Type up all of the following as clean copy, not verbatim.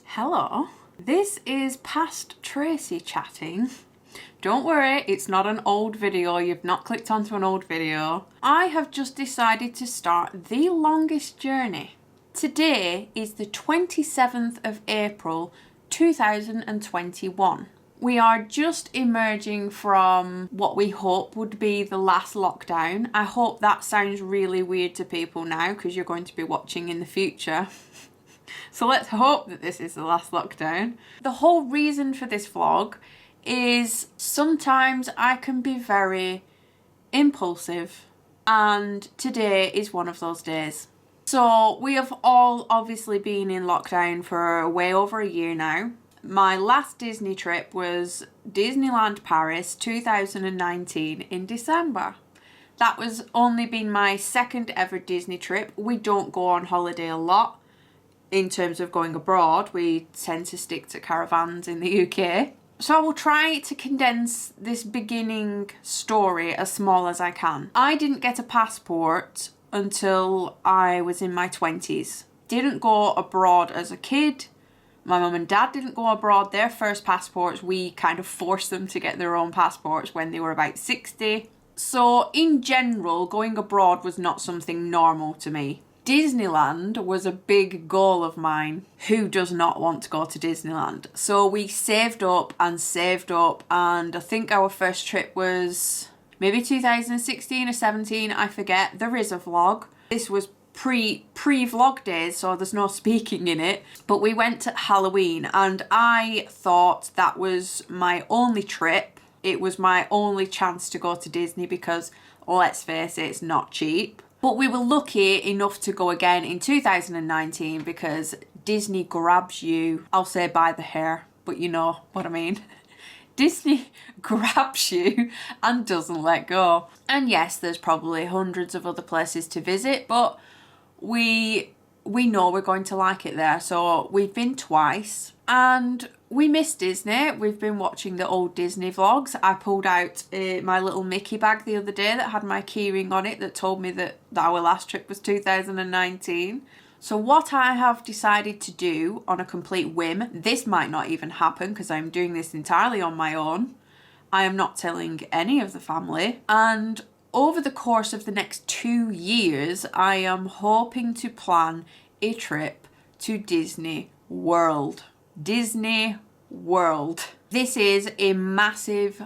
Hello, this is past Tracy chatting. Don't worry, it's not an old video, you've not clicked onto an old video. I have just decided to start the longest journey. Today is the 27th of April 2021. We are just emerging from what we hope would be the last lockdown. I hope that sounds really weird to people now because you're going to be watching in the future. So let's hope that this is the last lockdown. The whole reason for this vlog is sometimes I can be very impulsive, and today is one of those days. So we have all obviously been in lockdown for way over a year now. My last Disney trip was Disneyland Paris 2019 in December. That was only been my second ever Disney trip. We don't go on holiday a lot. In terms of going abroad, we tend to stick to caravans in the UK. So I will try to condense this beginning story as small as I can. I didn't get a passport until I was in my 20s. Didn't go abroad as a kid. My mum and dad didn't go abroad. Their first passports, we kind of forced them to get their own passports when they were about 60. So in general, going abroad was not something normal to me. Disneyland was a big goal of mine. Who does not want to go to Disneyland? So we saved up, and I think our first trip was maybe 2016 or 17, I forget. There is a vlog. This was pre-vlog days, so there's no speaking in it. But we went at Halloween, and I thought that was my only trip. It was my only chance to go to Disney because, let's face it, it's not cheap. But we were lucky enough to go again in 2019 because Disney grabs you, I'll say by the hair, but you know what I mean. Disney grabs you and doesn't let go. And yes, there's probably hundreds of other places to visit, but we know we're going to like it there. So we've been twice and we miss Disney. We've been watching the old Disney vlogs. I pulled out my little Mickey bag the other day that had my keyring on it that told me that our last trip was 2019. So what I have decided to do on a complete whim, this might not even happen because I'm doing this entirely on my own. I am not telling any of the family. And over the course of the next 2 years, I am hoping to plan a trip to Disney World. Disney World. This is a massive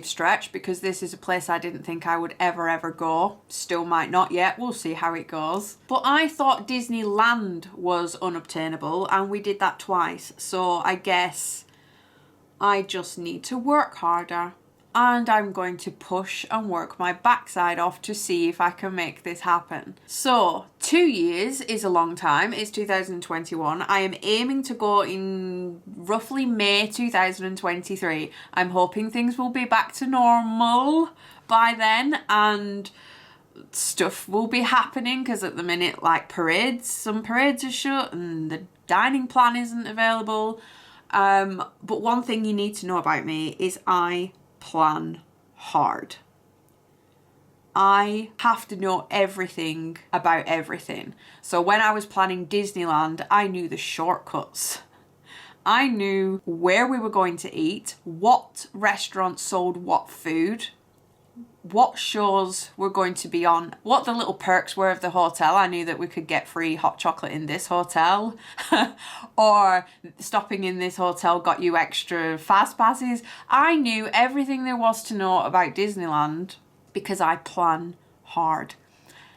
stretch because this is a place I didn't think I would ever go. Still might not yet. We'll see how it goes. But I thought Disneyland was unobtainable and we did that twice. So I guess I just need to work harder. And I'm going to push and work my backside off to see if I can make this happen. So 2 years is a long time. It's 2021. I am aiming to go in roughly May 2023. I'm hoping things will be back to normal by then and stuff will be happening because at the minute, like some parades are shut and the dining plan isn't available. But one thing you need to know about me is I plan hard. I have to know everything about everything. So when I was planning Disneyland, I knew the shortcuts. I knew where we were going to eat, what restaurants sold what food, what shows were going to be on, what the little perks were of the hotel. I knew that we could get free hot chocolate in this hotel or stopping in this hotel got you extra fast passes. I knew everything there was to know about Disneyland because I plan hard.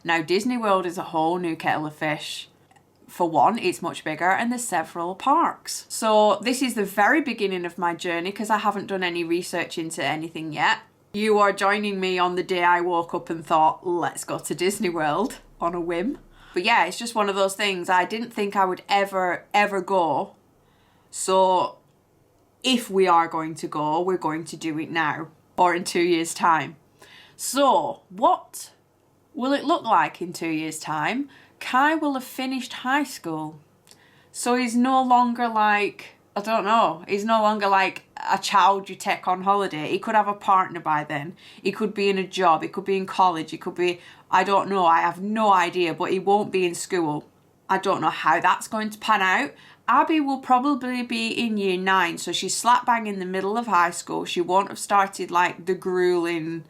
Now Disneyworld is a whole new kettle of fish. For one, it's much bigger and there's several parks. So this is the very beginning of my journey because I haven't done any research into anything yet. You are joining me on the day I woke up and thought, let's go to Disney World on a whim. But yeah, it's just one of those things. I didn't think I would ever go. So if we are going to go, we're going to do it now or in 2 years' time. So what will it look like in 2 years' time? Kai will have finished high school. So he's no longer like, I don't know, he's no longer like a child you take on holiday. He could have a partner by then. He could be in a job. He could be in college. He could be, I don't know. I have no idea, but he won't be in school. I don't know how that's going to pan out. Abby will probably be in year 9, so she's slap bang in the middle of high school. She won't have started like the grueling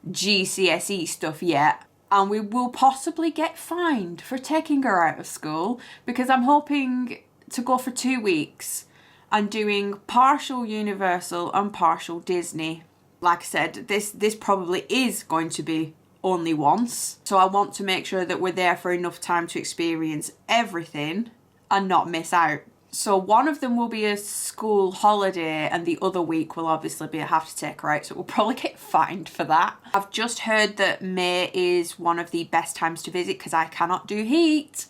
GCSE stuff yet. And we will possibly get fined for taking her out of school, because I'm hoping to go for 2 weeks and doing partial Universal and partial Disney. Like I said, this probably is going to be only once. So I want to make sure that we're there for enough time to experience everything and not miss out. So one of them will be a school holiday and the other week will obviously be I have to take her out, so we'll probably get fined for that. I've just heard that May is one of the best times to visit because I cannot do heat.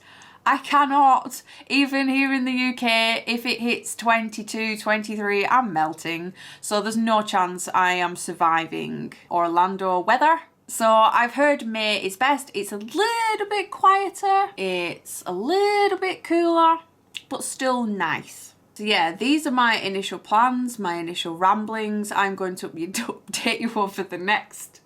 I cannot. Even here in the UK, if it hits 22, 23, I'm melting. So there's no chance I am surviving Orlando weather. So I've heard May is best. It's a little bit quieter. It's a little bit cooler, but still nice. So yeah, these are my initial plans, my initial ramblings. I'm going to update you over the next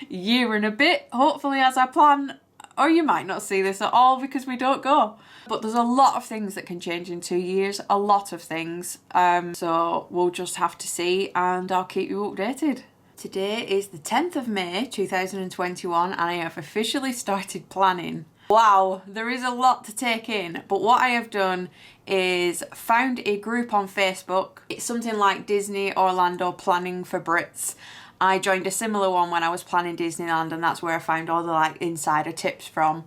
year and a bit, hopefully as I plan, or you might not see this at all because we don't go. But there's a lot of things that can change in 2 years, a lot of things. So we'll just have to see and I'll keep you updated. Today is the 10th of May 2021 and I have officially started planning. Wow, there is a lot to take in, but what I have done is found a group on Facebook. It's something like Disney Orlando Planning for Brits. I joined a similar one when I was planning Disneyland and that's where I found all the like insider tips from.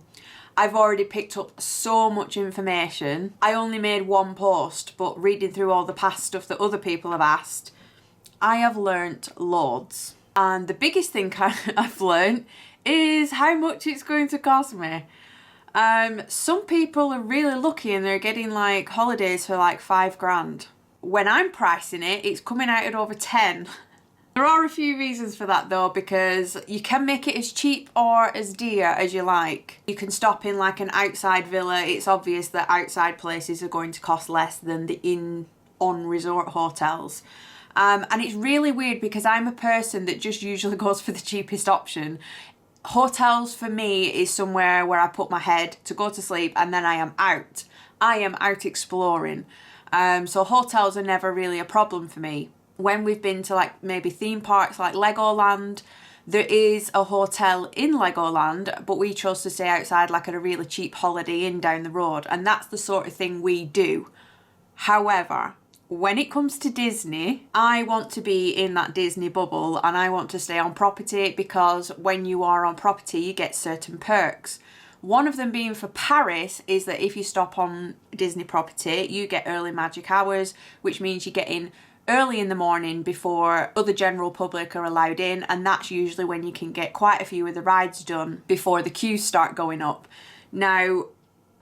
I've already picked up so much information. I only made one post, but reading through all the past stuff that other people have asked, I have learnt loads. And the biggest thing I've learnt is how much it's going to cost me. Some people are really lucky and they're getting like holidays for like 5 grand. When I'm pricing it, it's coming out at over 10. There are a few reasons for that though, because you can make it as cheap or as dear as you like. You can stop in like an outside villa. It's obvious that outside places are going to cost less than the on resort hotels. And it's really weird because I'm a person that just usually goes for the cheapest option. Hotels for me is somewhere where I put my head to go to sleep and then I am out. I am out exploring. So hotels are never really a problem for me. When we've been to like maybe theme parks like Legoland, there is a hotel in Legoland, but we chose to stay outside like at a really cheap Holiday Inn down the road. And that's the sort of thing we do. However, when it comes to Disney, I want to be in that Disney bubble and I want to stay on property because when you are on property, you get certain perks. One of them being for Paris is that if you stop on Disney property, you get early magic hours, which means you get in early in the morning before other general public are allowed in. And that's usually when you can get quite a few of the rides done before the queues start going up. Now,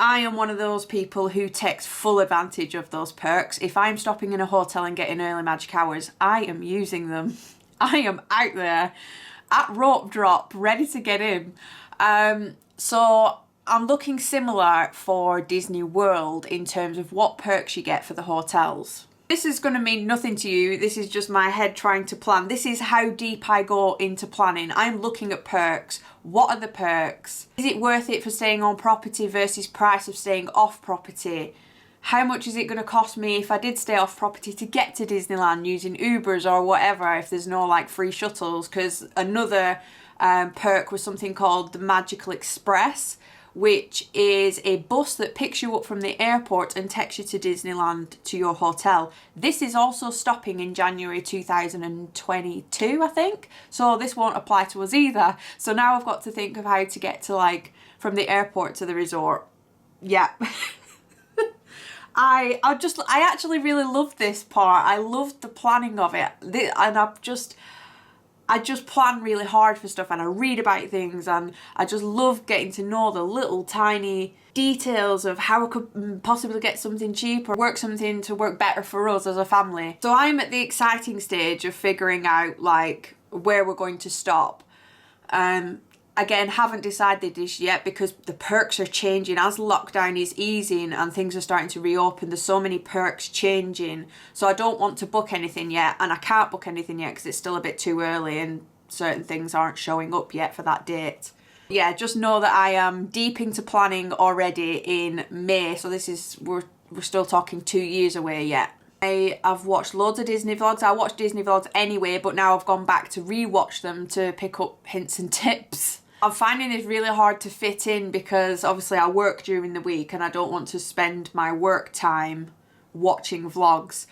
I am one of those people who takes full advantage of those perks. If I'm stopping in a hotel and getting early magic hours, I am using them. I am out there at rope drop, ready to get in. So I'm looking similar for Disney World in terms of what perks you get for the hotels. This is going to mean nothing to you. This is just my head trying to plan. This is how deep I go into planning. I'm looking at perks. What are the perks? Is it worth it for staying on property versus price of staying off property? How much is it going to cost me if I did stay off property to get to Disneyland using Ubers or whatever if there's no like free shuttles? Because another perk was something called the Magical Express, which is a bus that picks you up from the airport and takes you to Disneyland to your hotel. This is also stopping in January 2022, I think. So this won't apply to us either. So now I've got to think of how to get to like from the airport to the resort. Yeah. I actually really loved this part. I loved the planning of it. And I just plan really hard for stuff and I read about things and I just love getting to know the little tiny details of how I could possibly get something cheap or work something to work better for us as a family. So I'm at the exciting stage of figuring out like where we're going to stop. Again, haven't decided this yet because the perks are changing as lockdown is easing and things are starting to reopen. There's so many perks changing. So I don't want to book anything yet and I can't book anything yet because it's still a bit too early and certain things aren't showing up yet for that date. Yeah, just know that I am deep into planning already in May. So we're we're still talking 2 years away yet. I've watched loads of Disney vlogs. I watch Disney vlogs anyway, but now I've gone back to re-watch them to pick up hints and tips. I'm finding it really hard to fit in because obviously I work during the week and I don't want to spend my work time watching vlogs.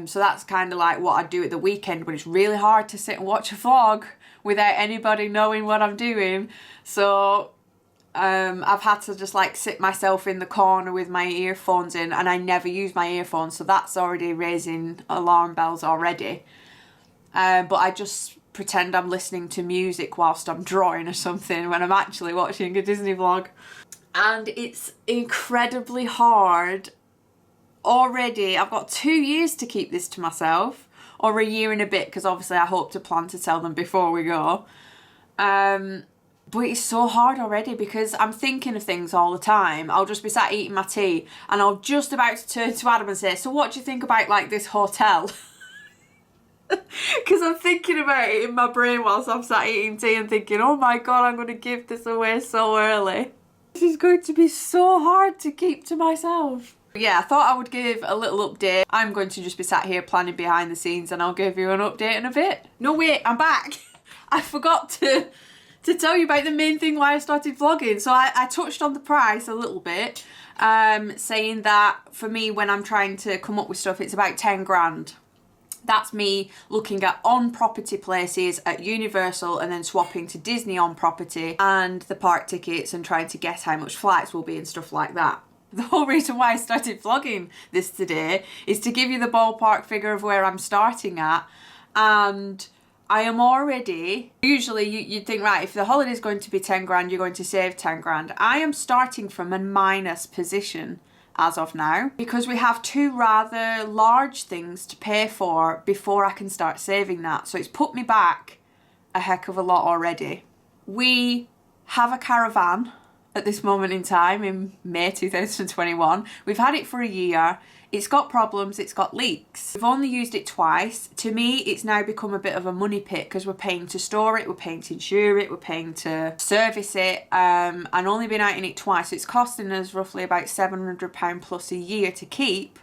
So that's kind of like what I do at the weekend, but it's really hard to sit and watch a vlog without anybody knowing what I'm doing. So I've had to just like sit myself in the corner with my earphones in, and I never use my earphones, so that's already raising alarm bells already. But I just pretend I'm listening to music whilst I'm drawing or something when I'm actually watching a Disney vlog. And it's incredibly hard already. I've got 2 years to keep this to myself, or a year and a bit, because obviously I hope to plan to tell them before we go. But it's so hard already because I'm thinking of things all the time. I'll just be sat eating my tea and I'm just about to turn to Adam and say, so what do you think about like this hotel? Because I'm thinking about it in my brain whilst I'm sat eating tea and thinking, oh my God, I'm going to give this away so early. This is going to be so hard to keep to myself. Yeah, I thought I would give a little update. I'm going to just be sat here planning behind the scenes and I'll give you an update in a bit. No, wait, I'm back. I forgot to tell you about the main thing why I started vlogging. So I touched on the price a little bit, saying that for me, when I'm trying to come up with stuff, it's about 10 grand. That's me looking at on-property places at Universal and then swapping to Disney on-property and the park tickets and trying to guess how much flights will be and stuff like that. The whole reason why I started vlogging this today is to give you the ballpark figure of where I'm starting at. And I am already, usually you'd think, right, if the holiday is going to be 10 grand, you're going to save 10 grand. I am starting from a minus position as of now because we have 2 rather large things to pay for before I can start saving that. So it's put me back a heck of a lot already. We have a caravan at this moment in time in May 2021. We've had it for a year. It's got problems, it's got leaks. We've only used it twice. To me, it's now become a bit of a money pit because we're paying to store it, we're paying to insure it, we're paying to service it, and only been out in it twice. So it's costing us roughly about £700 plus a year to keep.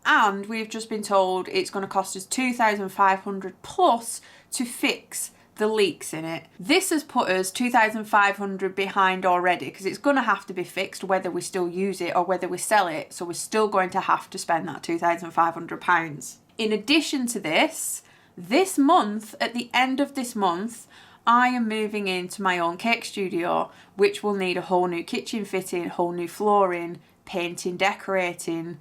And we've just been told it's going to cost us £2,500 plus to fix the leaks in it. This has put us £2,500 behind already because it's going to have to be fixed whether we still use it or whether we sell it. So we're still going to have to spend that £2,500. In addition to this month, at the end of this month, I am moving into my own cake studio, which will need a whole new kitchen fitting, whole new flooring, painting, decorating,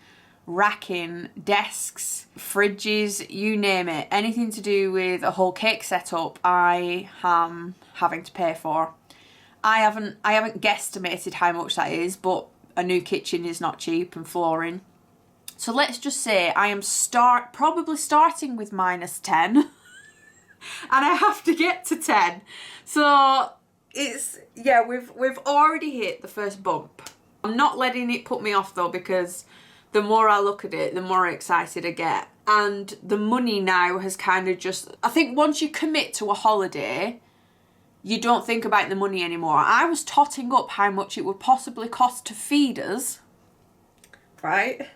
racking, desks, fridges, you name it. Anything to do with a whole cake setup, I am having to pay for. I haven't guesstimated how much that is, but a new kitchen is not cheap, and flooring. So let's just say I am probably starting with minus 10 and I have to get to 10. So it's, yeah, we've already hit the first bump. I'm not letting it put me off though, because the more I look at it, the more excited I get. And the money now has kind of just, I think once you commit to a holiday, you don't think about the money anymore. I was totting up how much it would possibly cost to feed us, right?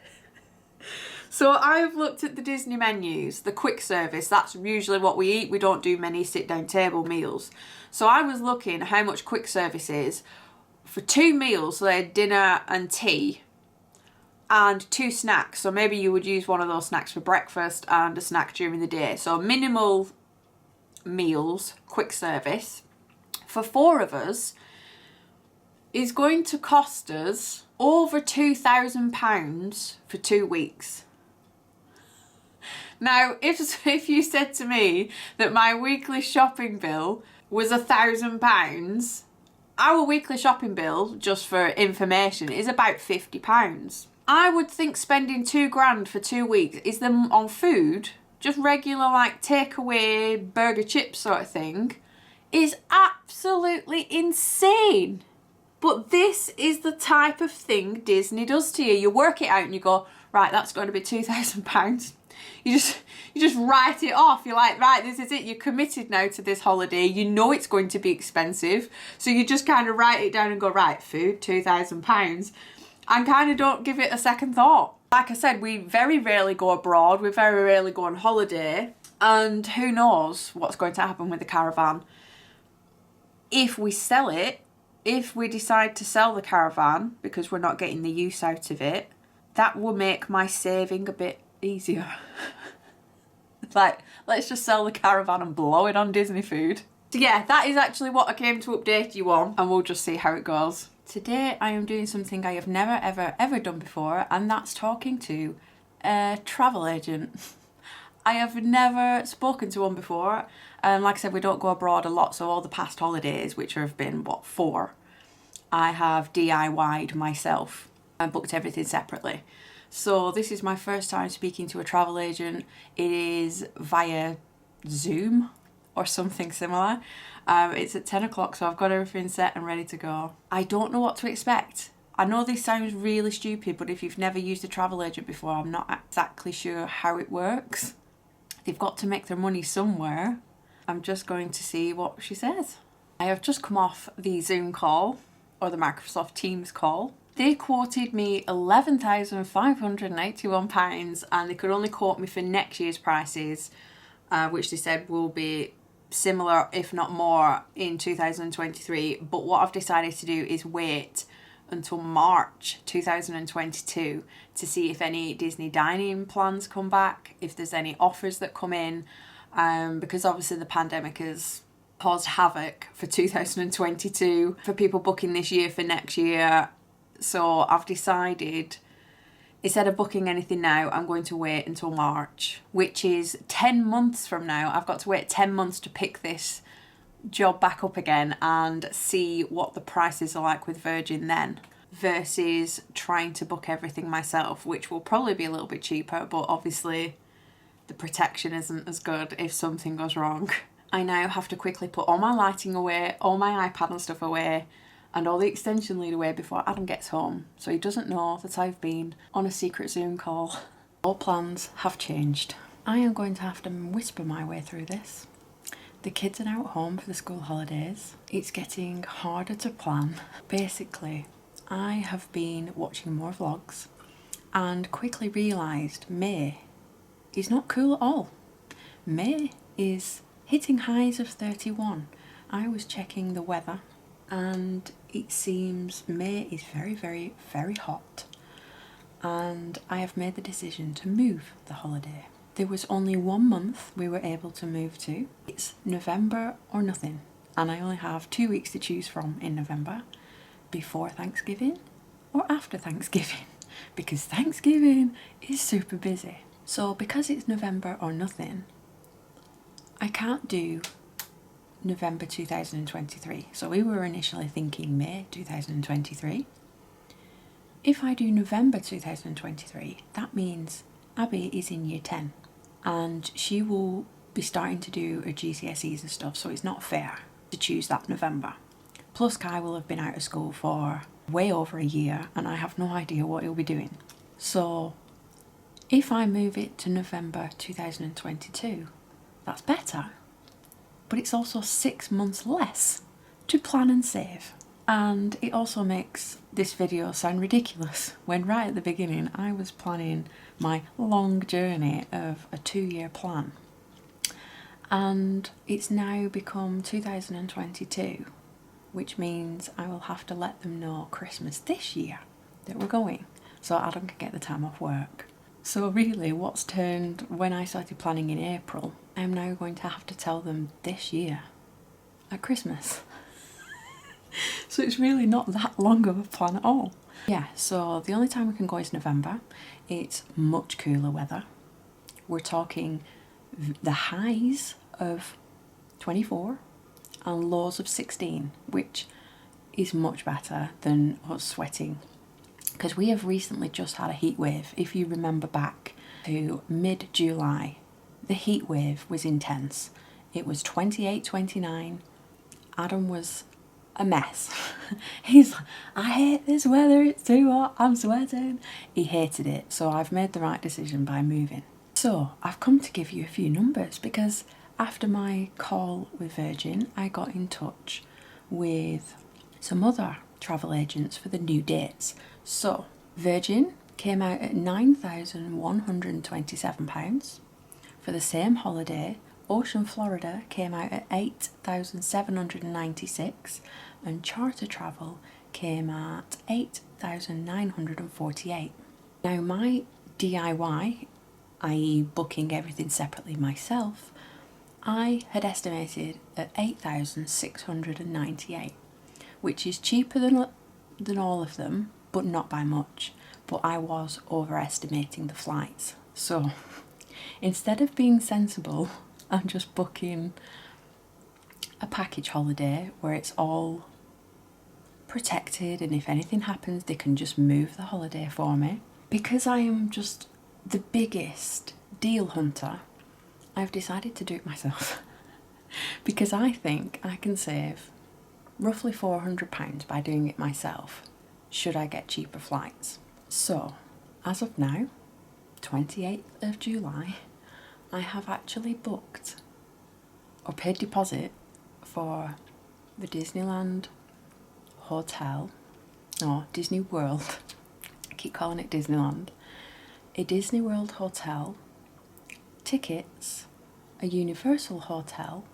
So I've looked at the Disney menus, the quick service, that's usually what we eat. We don't do many sit-down table meals. So I was looking at how much quick service is for 2 meals, so they had dinner and tea, and 2 snacks. So maybe you would use one of those snacks for breakfast and a snack during the day. So minimal meals, quick service, for 4 of us is going to cost us over £2,000 for 2 weeks. Now, if you said to me that my weekly shopping bill was £1,000, our weekly shopping bill, just for information, is about £50. I would think spending 2 grand for 2 weeks is them on food, just regular like takeaway burger chips sort of thing, is absolutely insane. But this is the type of thing Disney does to you. You work it out and you go, right, that's going to be £2,000. You just write it off. You're like, right, this is it. You're committed now to this holiday. You know it's going to be expensive. So you just kind of write it down and go, right, food, £2,000. and kind of don't give it a second thought. Like I said, we very rarely go abroad, we very rarely go on holiday, and who knows what's going to happen with the caravan. If we sell it, if we decide to sell the caravan because we're not getting the use out of it, that will make my saving a bit easier. Like, let's just sell the caravan and blow it on Disney food. So yeah, that is actually what I came to update you on, and we'll just see how it goes. Today I am doing something I have never ever done before, and that's talking to a travel agent. I have never spoken to one before, and like I said, we don't go abroad a lot, so all the past holidays, which have been, what, 4, I have DIY'd myself and booked everything separately. So this is my first time speaking to a travel agent. It is via Zoom or something similar. It's at 10 o'clock, so I've got everything set and ready to go. I don't know what to expect. I know this sounds really stupid, but if you've never used a travel agent before, I'm not exactly sure how it works. They've got to make their money somewhere. I'm just going to see what she says. I have just come off the Zoom call, or the Microsoft Teams call. They quoted me £11,581, and they could only quote me for next year's prices, which they said will be similar, if not more, in 2023. But what I've decided to do is wait until March 2022 to see if any Disney dining plans come back, if there's any offers that come in, because obviously the pandemic has caused havoc for 2022 for people booking this year for next year. So I've decided, instead of booking anything now, I'm going to wait until March, which is 10 months from now. I've got to wait 10 months to pick this job back up again and see what the prices are like with Virgin then, versus trying to book everything myself, which will probably be a little bit cheaper, but obviously the protection isn't as good if something goes wrong. I now have to quickly put all my lighting away, all my iPad and stuff away, and all the extension lead away before Adam gets home, so he doesn't know that I've been on a secret Zoom call. All plans have changed. I am going to have to whisper my way through this. The kids are now at home for the school holidays. It's getting harder to plan. Basically, I have been watching more vlogs and quickly realised May is not cool at all. May is hitting highs of 31. I was checking the weather and it seems May is very hot, and I have made the decision to move the holiday. There was only 1 month we were able to move to. It's November or nothing, and I only have 2 weeks to choose from in November, before Thanksgiving or after Thanksgiving, because Thanksgiving is super busy. So because it's November or nothing, I can't do November 2023. So we were initially thinking May 2023. If I do November 2023, that means Abby is in year 10 and she will be starting to do her GCSEs and stuff, so it's not fair to choose that November. Plus Kai will have been out of school for way over a year and I have no idea what he'll be doing. So if I move it to November 2022, that's better. But it's also 6 months less to plan and save. And it also makes this video sound ridiculous when right at the beginning I was planning my long journey of a 2-year plan. And it's now become 2022, which means I will have to let them know Christmas this year that we're going, so Adam can get the time off work. So really what's turned when I started planning in April, I'm now going to have to tell them this year at Christmas. So it's really not that long of a plan at all. Yeah, so the only time we can go is November. It's much cooler weather. We're talking the highs of 24 and lows of 16, which is much better than us sweating. Because we have recently just had a heat wave. If you remember back to mid-July, the heat wave was intense. It was 28, 29. Adam was a mess. He's like, I hate this weather, it's too hot, I'm sweating. He hated it, so I've made the right decision by moving. So I've come to give you a few numbers, because after my call with Virgin, I got in touch with some other travel agents for the new dates. So Virgin came out at £9,127. For the same holiday, Ocean Florida came out at £8,796 and Charter Travel came at £8,948. Now my DIY, i.e. booking everything separately myself, I had estimated at £8,698, which is cheaper than all of them, but not by much. But I was overestimating the flights. So instead of being sensible and just booking a package holiday where it's all protected and if anything happens they can just move the holiday for me, because I am just the biggest deal hunter, I've decided to do it myself. Because I think I can save roughly £400 by doing it myself should I get cheaper flights. So as of now, 28th of July, I have actually booked or paid deposit for the Disneyland hotel, or Disney World, I keep calling it Disneyland, a Disney World hotel, tickets, a Universal hotel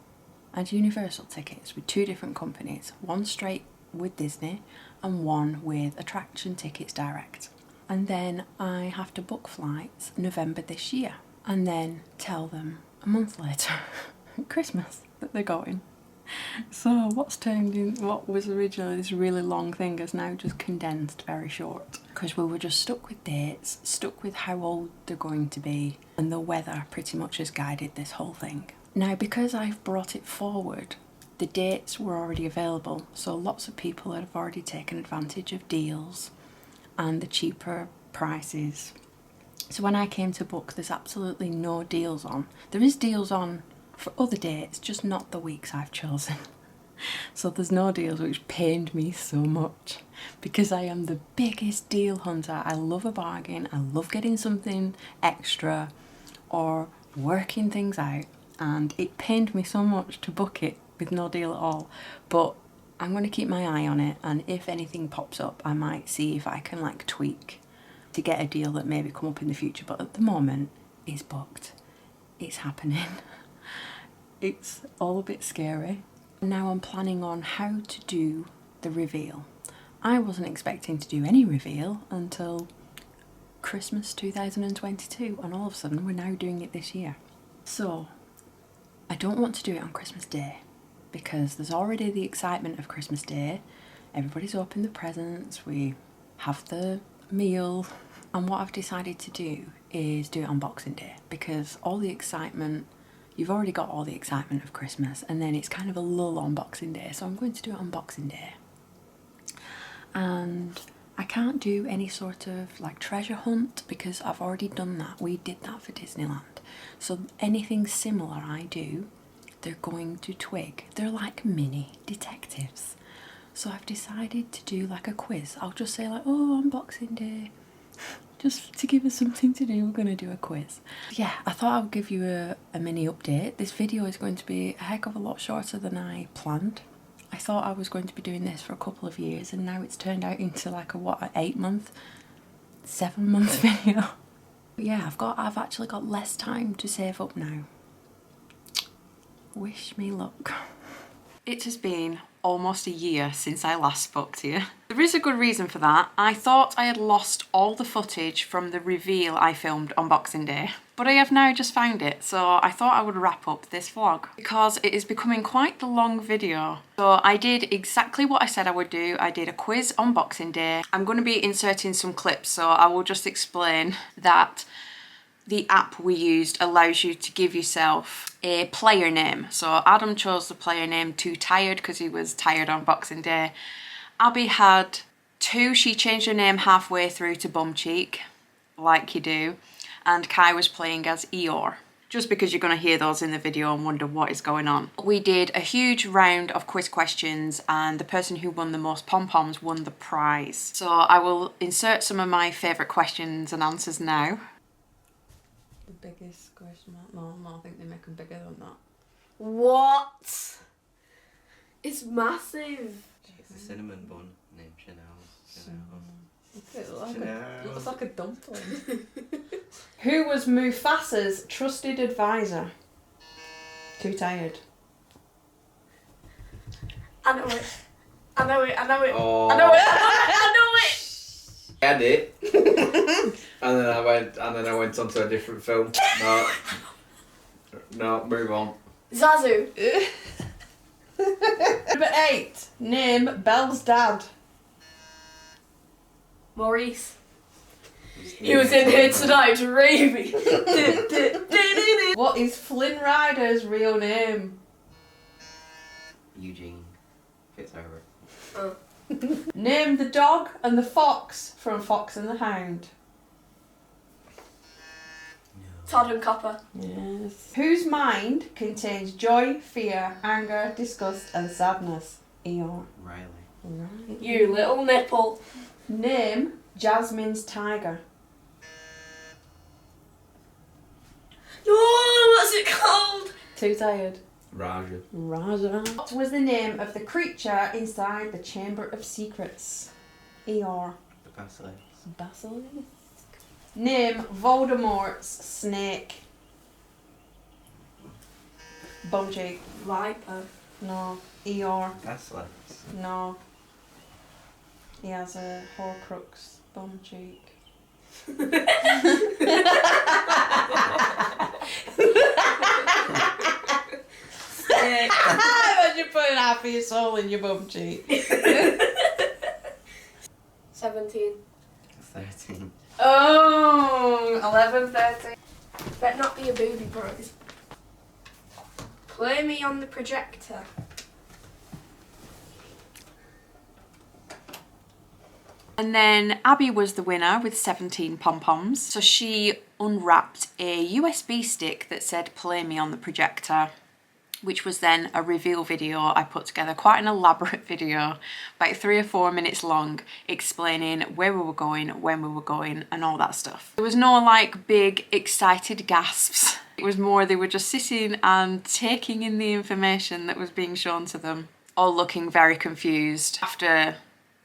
and Universal tickets with two different companies, one straight with Disney and one with attraction tickets direct. And then I have to book flights November this year and then tell them a month later, Christmas, that they're going. So what was originally this really long thing is now just condensed very short, because we were just stuck with dates, stuck with how old they're going to be, and the weather pretty much has guided this whole thing. Now because I've brought it forward, the dates were already available, so lots of people have already taken advantage of deals and the cheaper prices. So when I came to book, there's absolutely no deals on. There is deals on for other dates, just not the weeks I've chosen. So there's no deals, which pained me so much because I am the biggest deal hunter. I love a bargain, I love getting something extra or working things out, and it pained me so much to book it with no deal at all. But I'm going to keep my eye on it, and if anything pops up I might see if I can like tweak to get a deal that maybe come up in the future. But at the moment it's booked, it's happening. It's all a bit scary. Now I'm planning on how to do the reveal. I wasn't expecting to do any reveal until Christmas 2022, and all of a sudden we're now doing it this year. So I don't want to do it on Christmas Day because there's already the excitement of Christmas Day. Everybody's opening the presents, we have the meal, and what I've decided to do is do it on Boxing Day, because all the excitement, you've already got all the excitement of Christmas and then it's kind of a lull on Boxing Day, so I'm going to do it on Boxing Day. And I can't do any sort of like treasure hunt because I've already done that. We did that for Disneyland. So anything similar I do, they're going to twig. They're like mini detectives. So I've decided to do like a quiz. I'll just say like, oh, on Boxing Day, just to give us something to do, we're going to do a quiz. Yeah, I thought I would give you a mini update. This video is going to be a heck of a lot shorter than I planned. I thought I was going to be doing this for a couple of years and now it's turned out into like a 8-month, 7-month video. But yeah, I've actually got less time to save up now. Wish me luck. It has been almost a year since I last spoke to you. There is a good reason for that. I thought I had lost all the footage from the reveal I filmed on Boxing Day, but I have now just found it, so I thought I would wrap up this vlog because it is becoming quite the long video. So I did exactly what I said I would do. I did a quiz on Boxing Day. I'm going to be inserting some clips, so I will just explain that the app we used allows you to give yourself a player name. So Adam chose the player name Too Tired because he was tired on Boxing Day. Abby had 2, she changed her name halfway through to Bum Cheek, like you do. And Kai was playing as Eeyore, just because you're going to hear those in the video and wonder what is going on. We did a huge round of quiz questions and the person who won the most pom-poms won the prize. So I will insert some of my favourite questions and answers now. The biggest question mark? No, I think they make them bigger than that. What? It's massive. It's a cinnamon bun named Chanel. It looks like a dumpling. Who was Mufasa's trusted advisor? Too tired. I know it. I know it. I know it. Oh. I know it. I know it. I had it. and then I went on to a different film. No, move on. Zazu. Number 8. Name Belle's dad. Maurice. He was in here tonight, raving. What is Flynn Rider's real name? Eugene Fitzherbert. Oh. Name the dog and the fox from Fox and the Hound. Todd and Copper. Yes. Whose mind contains joy, fear, anger, disgust and sadness? Eeyore. Riley. Right. You little nipple. Name Jasmine's tiger. Oh, what's it called? Too tired. Raja. Raja. What was the name of the creature inside the Chamber of Secrets? Eeyore. The Basilisk. Basilisk. Name Voldemort's snake. Bumcheek. Viper. No. Eeyore. Basilisk. No. He has a Horcrux bumcheek. Imagine putting half of your soul in your bum cheek. 17. 13. Oh, 11, 13. Better not be a booby, bros. Play me on the projector. And then Abby was the winner with 17 pom-poms. So she unwrapped a USB stick that said play me on the projector, which was then a reveal video I put together, quite an elaborate video, about 3 or 4 minutes long, explaining where we were going, when we were going, and all that stuff. There was no like big excited gasps. It was more they were just sitting and taking in the information that was being shown to them, all looking very confused. After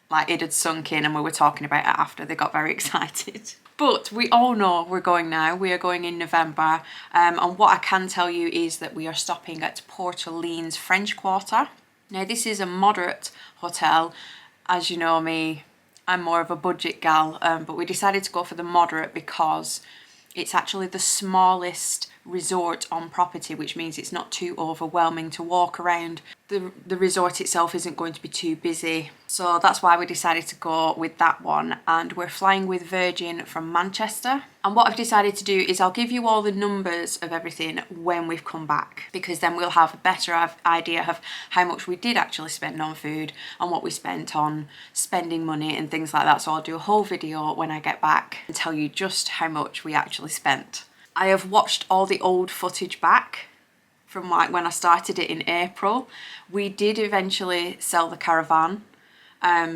like it had sunk in and we were talking about it after, they got very excited. But we all know we're going now. We are going in November. And what I can tell you is that we are stopping at Port Orleans French Quarter. Now this is a moderate hotel. As you know me, I'm more of a budget gal, but we decided to go for the moderate because it's actually the smallest resort on property, which means it's not too overwhelming to walk around. The resort itself isn't going to be too busy, so that's why we decided to go with that one. And we're flying with Virgin from Manchester. And what I've decided to do is I'll give you all the numbers of everything when we've come back, because then we'll have a better idea of how much we did actually spend on food and what we spent on spending money and things like that. So I'll do a whole video when I get back and tell you just how much we actually spent. I have watched all the old footage back from like when I started it in April. We did eventually sell the caravan,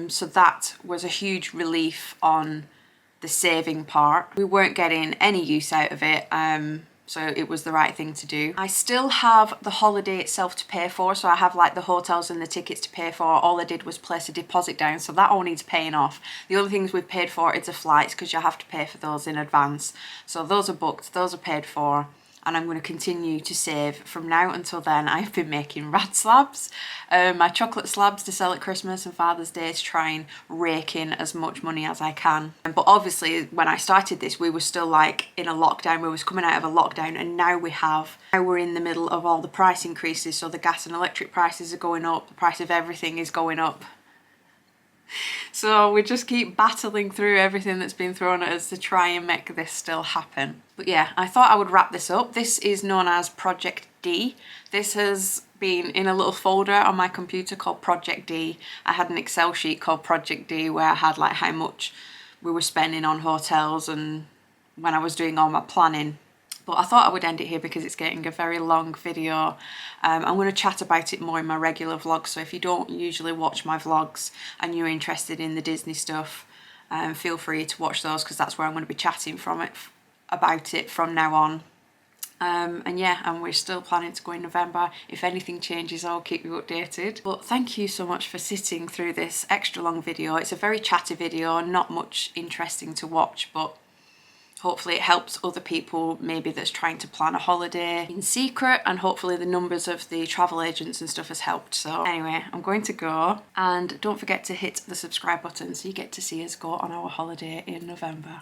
so that was a huge relief on the saving part. We weren't getting any use out of it, so it was the right thing to do. I still have the holiday itself to pay for, so I have like the hotels and the tickets to pay for. All I did was place a deposit down, so that all needs paying off. The other things we've paid for is the flights, because you have to pay for those in advance. So those are booked, those are paid for. And I'm going to continue to save from now until then. I've been making rad slabs, my chocolate slabs to sell at Christmas and Father's Day, to try and rake in as much money as I can. But obviously when I started this, we were still like in a lockdown. We was coming out of a lockdown, and now we're in the middle of all the price increases. So the gas and electric prices are going up, the price of everything is going up. So we just keep battling through everything that's been thrown at us to try and make this still happen. But yeah, I thought I would wrap this up. This is known as Project D. This has been in a little folder on my computer called Project D. I had an Excel sheet called Project D where I had like how much we were spending on hotels and when I was doing all my planning. But I thought I would end it here because it's getting a very long video. I'm going to chat about it more in my regular vlogs, so if you don't usually watch my vlogs and you're interested in the Disney stuff, feel free to watch those, because that's where I'm going to be chatting about it from now on. And yeah, and we're still planning to go in November. If anything changes, I'll keep you updated. But thank you so much for sitting through this extra long video. It's a very chatty video, not much interesting to watch, but hopefully it helps other people maybe that's trying to plan a holiday in secret, and hopefully the numbers of the travel agents and stuff has helped. So anyway, I'm going to go, and don't forget to hit the subscribe button so you get to see us go on our holiday in November.